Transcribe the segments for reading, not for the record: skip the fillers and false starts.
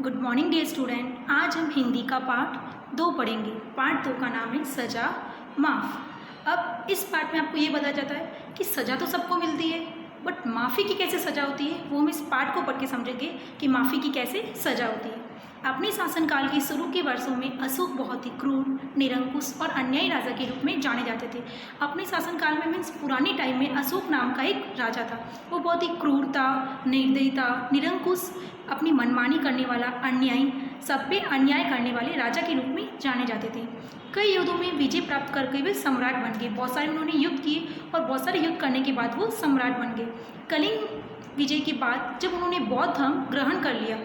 Good morning dear student. आज हम हिंदी का पार्ट 2 पढ़ेंगे। पार्ट 2 का नाम है सजा माफ़। अब इस पार्ट में आपको ये बताया जाता है कि सज़ा तो सबको मिलती है, बट माफ़ी की कैसे सज़ा होती है वो हम इस पार्ट को पढ़ के समझेंगे कि माफ़ी की कैसे सज़ा होती है। अपने शासनकाल के शुरू के वर्षों में अशोक बहुत ही क्रूर, निरंकुश और अन्यायी राजा के रूप में जाने जाते थे। अपने शासनकाल में मीन्स पुरानी टाइम में अशोक नाम का एक राजा था। वो बहुत ही क्रूर था, निर्दयी था, निरंकुश, अपनी मनमानी करने वाला, अन्यायी, सब पे अन्याय करने वाले राजा के रूप में जाने जाते थे। कई युद्धों में विजय प्राप्त करके वे सम्राट बन गए। बहुत सारे उन्होंने युद्ध किए और बहुत सारे युद्ध करने के बाद वो सम्राट बन गए। कलिंग विजय के बाद जब उन्होंने बौद्ध धर्म ग्रहण कर लिया,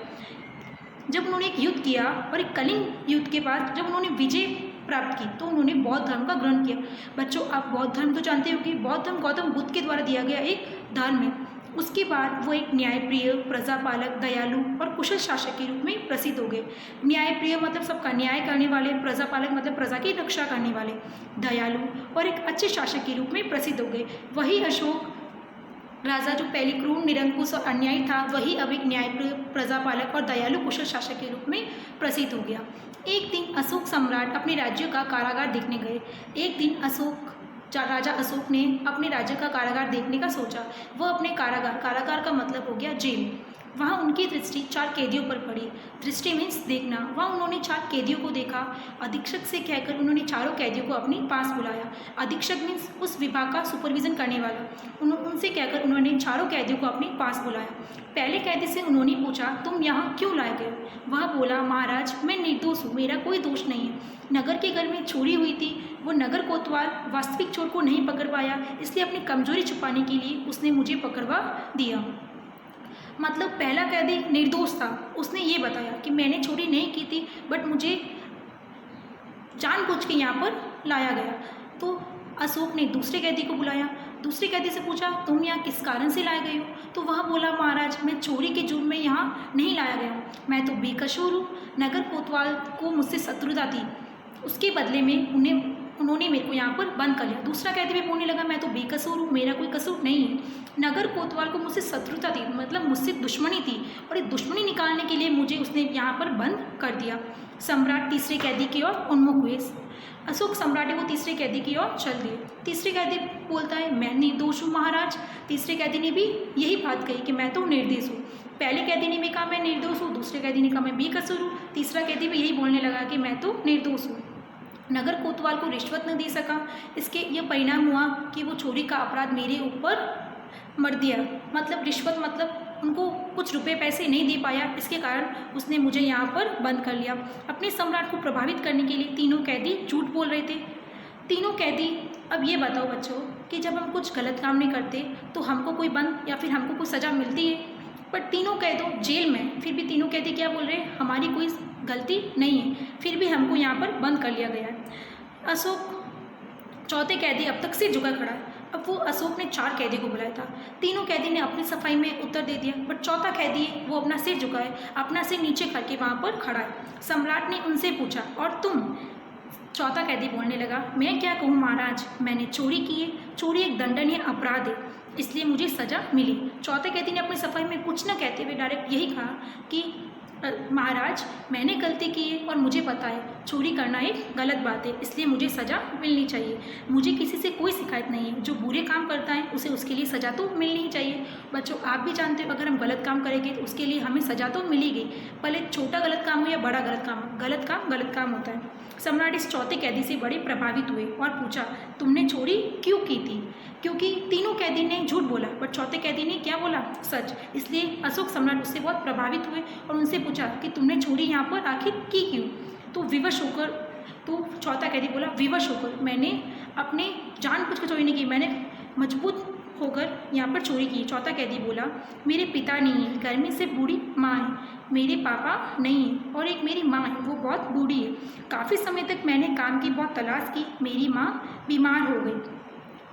जब उन्होंने एक युद्ध किया और एक कलिंग युद्ध के बाद जब उन्होंने विजय प्राप्त की तो उन्होंने बौद्ध धर्म का ग्रहण किया। बच्चों, आप बौद्ध धर्म तो जानते हो कि बौद्ध धर्म गौतम बुद्ध के द्वारा दिया गया एक धर्म है। उसके बाद वो एक न्यायप्रिय, प्रजापालक, दयालु और कुशल शासक के रूप में प्रसिद्ध हो गए। न्यायप्रिय मतलब सबका न्याय करने वाले, प्रजापालक मतलब प्रजा की रक्षा करने वाले, दयालु और एक अच्छे शासक के रूप में प्रसिद्ध हो गए। वही अशोक राजा जो पहले क्रूर, निरंकुश और अन्यायी था, वही अब एक न्यायप्रिय, प्रजापालक और दयालु कुशल शासक के रूप में प्रसिद्ध हो गया। एक दिन अशोक सम्राट अपने राज्य का कारागार देखने गए। एक दिन राजा अशोक ने अपने राज्य का कारागार देखने का सोचा। वह अपने कारागार का मतलब हो गया जेल। वहाँ उनकी दृष्टि 4 कैदियों पर पड़ी। दृष्टि मीन्स देखना। वहाँ उन्होंने 4 कैदियों को देखा। अधीक्षक से कहकर उन्होंने चारों कैदियों को अपने पास बुलाया। अधीक्षक मीन्स उस विभाग का सुपरविजन करने वाला। उनसे कहकर उन्होंने चारों कैदियों को अपने पास बुलाया। पहले कैदी से उन्होंने पूछा, तुम यहाँ क्यों लाए गए? वह बोला, महाराज मैं निर्दोष हूँ, मेरा कोई दोष नहीं है। नगर के घर में चोरी हुई थी, वो नगर कोतवाल वास्तविक चोर को नहीं पकड़ पाया, इसलिए अपनी कमजोरी छुपाने के लिए उसने मुझे पकड़वा दिया। मतलब पहला कैदी निर्दोष था। उसने ये बताया कि मैंने चोरी नहीं की थी, बट मुझे जानबूझ के यहाँ पर लाया गया। तो अशोक ने दूसरे कैदी को बुलाया। दूसरे कैदी से पूछा, तुम यहाँ किस कारण से लाए गए हो? तो वह बोला, महाराज मैं चोरी के जुर्म में यहाँ नहीं लाया गया हूँ, मैं तो बेकसूर हूँ। नगर कोतवाल को मुझसे शत्रुता थी, उसके बदले में उन्होंने मेरे को यहाँ पर बंद कर लिया। दूसरा कैदी भी बोलने लगा, मैं तो बेकसूर हूँ, मेरा कोई कसूर नहीं है। नगर कोतवाल को मुझसे शत्रुता थी, मतलब मुझसे दुश्मनी थी, और ये दुश्मनी निकालने के लिए मुझे उसने यहाँ पर बंद कर दिया। सम्राट तीसरे कैदी की ओर उन्मुख हुए। अशोक सम्राट है वो तीसरे कैदी की ओर चल दिए। तीसरे कैदी बोलता है, मैं निर्दोष हूँ महाराज। तीसरे कैदी ने भी यही बात कही कि मैं तो निर्दोष हूँ। पहले कैदी ने भी कहा मैं निर्दोष हूँ, दूसरे कैदी ने कहा मैं बेकसूर हूँ, तीसरा कैदी भी यही बोलने लगा कि मैं तो निर्दोष हूँ। नगर कोतवाल को रिश्वत न दे सका। इसके यह परिणाम हुआ कि वो चोरी का अपराध मेरे ऊपर मर दिया। मतलब रिश्वत मतलब उनको कुछ रुपए पैसे नहीं दे पाया, इसके कारण उसने मुझे यहाँ पर बंद कर लिया। अपने सम्राट को प्रभावित करने के लिए तीनों कैदी झूठ बोल रहे थे। तीनों कैदी, अब ये बताओ बच्चों कि जब हम कुछ गलत काम नहीं करते तो हमको कोई बंद या फिर हमको कोई सज़ा मिलती है, बट तीनों कैदों जेल में फिर भी तीनों कैदी क्या बोल रहे हैं, हमारी कोई गलती नहीं है, फिर भी हमको यहाँ पर बंद कर लिया गया है। अशोक चौथे कैदी अब तक सिर झुका खड़ा है। अब वो अशोक ने 4 कैदी को बुलाया था। तीनों कैदी ने अपनी सफाई में उत्तर दे दिया, बट चौथा कैदी है वो अपना सिर झुकाए, अपना सिर नीचे करके वहाँ पर खड़ा है। सम्राट ने उनसे पूछा, और तुम? चौथा कैदी बोलने लगा, मैं क्या कहूँ महाराज, मैंने चोरी की है, चोरी एक दंडनीय अपराध है, इसलिए मुझे सज़ा मिली। चौथे कैदी ने अपनी सफाई में कुछ न कहते हुए डायरेक्ट यही कहा कि महाराज मैंने गलती की है और मुझे पता है चोरी करना एक गलत बात है, इसलिए मुझे सज़ा मिलनी चाहिए। मुझे किसी से कोई शिकायत नहीं है, जो बुरे काम करता है उसे उसके लिए सज़ा तो मिलनी ही चाहिए। बच्चों, आप भी जानते हो अगर हम गलत काम करेंगे तो उसके लिए हमें सज़ा तो मिलेगी, भले छोटा गलत काम हो या बड़ा गलत काम हो, गलत काम होता है। सम्राट इस चौथे कैदी से बड़े प्रभावित हुए और पूछा, तुमने चोरी क्यों की थी? क्योंकि तीनों कैदी ने झूठ बोला, बट चौथे कैदी ने क्या बोला, सच। इसलिए अशोक सम्राट उससे बहुत प्रभावित हुए और उनसे पूछा कि तुमने चोरी यहाँ पर आखिर की क्यों? तो चौथा कैदी बोला, विवश होकर, मैंने अपने जानबूझ कर चोरी नहीं की, मैंने मजबूत होकर यहाँ पर चोरी की। चौथा कैदी बोला, मेरे पिता नहीं है, घर में से बूढ़ी माँ है, मेरे पापा नहीं है, और एक मेरी माँ है वो बहुत बूढ़ी है। काफ़ी समय तक मैंने काम की बहुत तलाश की, मेरी माँ बीमार हो गई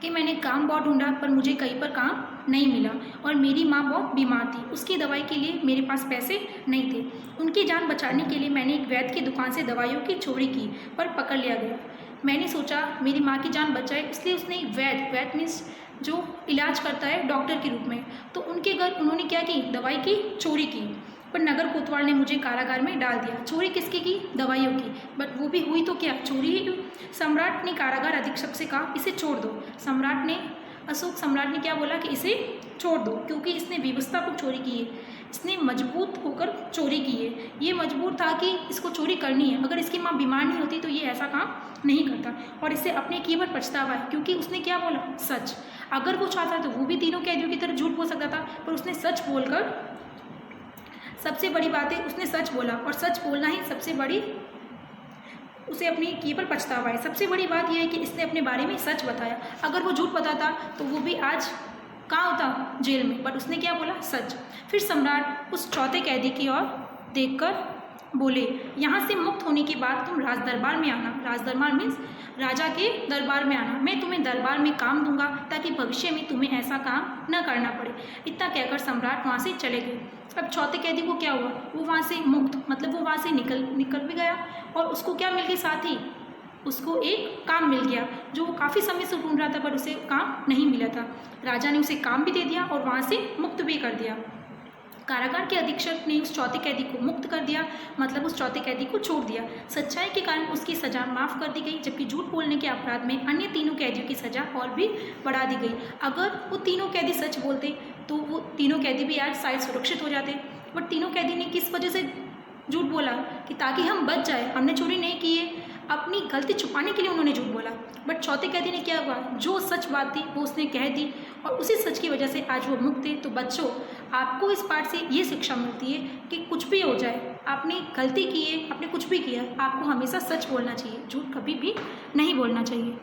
कि मैंने काम बहुत ढूंढा पर मुझे कहीं पर काम नहीं मिला, और मेरी माँ बहुत बीमार थी, उसकी दवाई के लिए मेरे पास पैसे नहीं थे। उनकी जान बचाने के लिए मैंने एक वैद्य की दुकान से दवाइयों की चोरी की, पर पकड़ लिया गया। मैंने सोचा मेरी माँ की जान बचाए, इसलिए उसने वैद्य मीन्स जो इलाज करता है डॉक्टर के रूप में, तो उनके घर उन्होंने क्या की, दवाई की चोरी की। पर नगर कोतवाल ने मुझे कारागार में डाल दिया। चोरी किसकी की? दवाइयों की। बट वो भी हुई तो क्या, चोरी ही हुई। सम्राट ने कारागार अधीक्षक से कहा इसे छोड़ दो। अशोक सम्राट ने क्या बोला कि इसे छोड़ दो, क्योंकि इसने व्यवस्थापूर्वक चोरी की है, इसने मजबूत होकर चोरी की है। ये मजबूर था कि इसको चोरी करनी है। अगर इसकी माँ बीमार नहीं होती तो ये ऐसा काम नहीं करता, और इससे अपने किए पर पछतावा है, क्योंकि उसने क्या बोला? सच। अगर वो चाहता तो वो भी तीनों कैदियों की तरह झूठ बोल सकता था, पर उसने सच बोलकर, सबसे बड़ी बात है उसने सच बोला, और सच बोलना ही सबसे बड़ी, उसे अपने किए पर पछतावा है। सबसे बड़ी बात यह है कि इसने अपने बारे में सच बताया। अगर वो झूठ बताता तो वो भी आज कहाँ होता? जेल में। बट उसने क्या बोला? सच। फिर सम्राट उस चौथे कैदी की ओर देखकर बोले, यहाँ से मुक्त होने के बाद तुम राज दरबार में आना। राज दरबार मीन्स राजा के दरबार में आना। मैं तुम्हें दरबार में काम दूंगा ताकि भविष्य में तुम्हें ऐसा काम न करना पड़े। इतना कहकर सम्राट वहाँ से चले गए। अब चौथे कैदी को क्या हुआ? वो वहाँ से मुक्त, मतलब वो वहाँ से निकल भी गया, और उसको क्या मिल गया? साथ ही उसको एक काम मिल गया जो वो काफ़ी समय से ढूंढ रहा था, पर उसे काम नहीं मिला था। राजा ने उसे काम भी दे दिया और वहाँ से मुक्त भी कर दिया। कारागार के अधीक्षक ने उस चौथे कैदी को मुक्त कर दिया, मतलब उस चौथे कैदी को छोड़ दिया। सच्चाई के कारण उसकी सज़ा माफ़ कर दी गई, जबकि झूठ बोलने के अपराध में अन्य तीनों कैदियों की सज़ा और भी बढ़ा दी गई। अगर वो तीनों कैदी सच बोलते तो वो तीनों कैदी भी आज शायद सुरक्षित हो जाते। बट तीनों कैदी ने किस वजह से झूठ बोला? कि ताकि हम बच जाए, हमने चोरी नहीं की है, अपनी गलती छुपाने के लिए उन्होंने झूठ बोला। बट चौथे कैदी ने क्या हुआ? जो सच बात थी वो उसने कह दी, और उसी सच की वजह से आज वो मुक्त है। तो बच्चों, आपको इस पाठ से ये शिक्षा मिलती है कि कुछ भी हो जाए, आपने गलती की है, आपने कुछ भी किया, आपको हमेशा सच बोलना चाहिए, झूठ कभी भी नहीं बोलना चाहिए।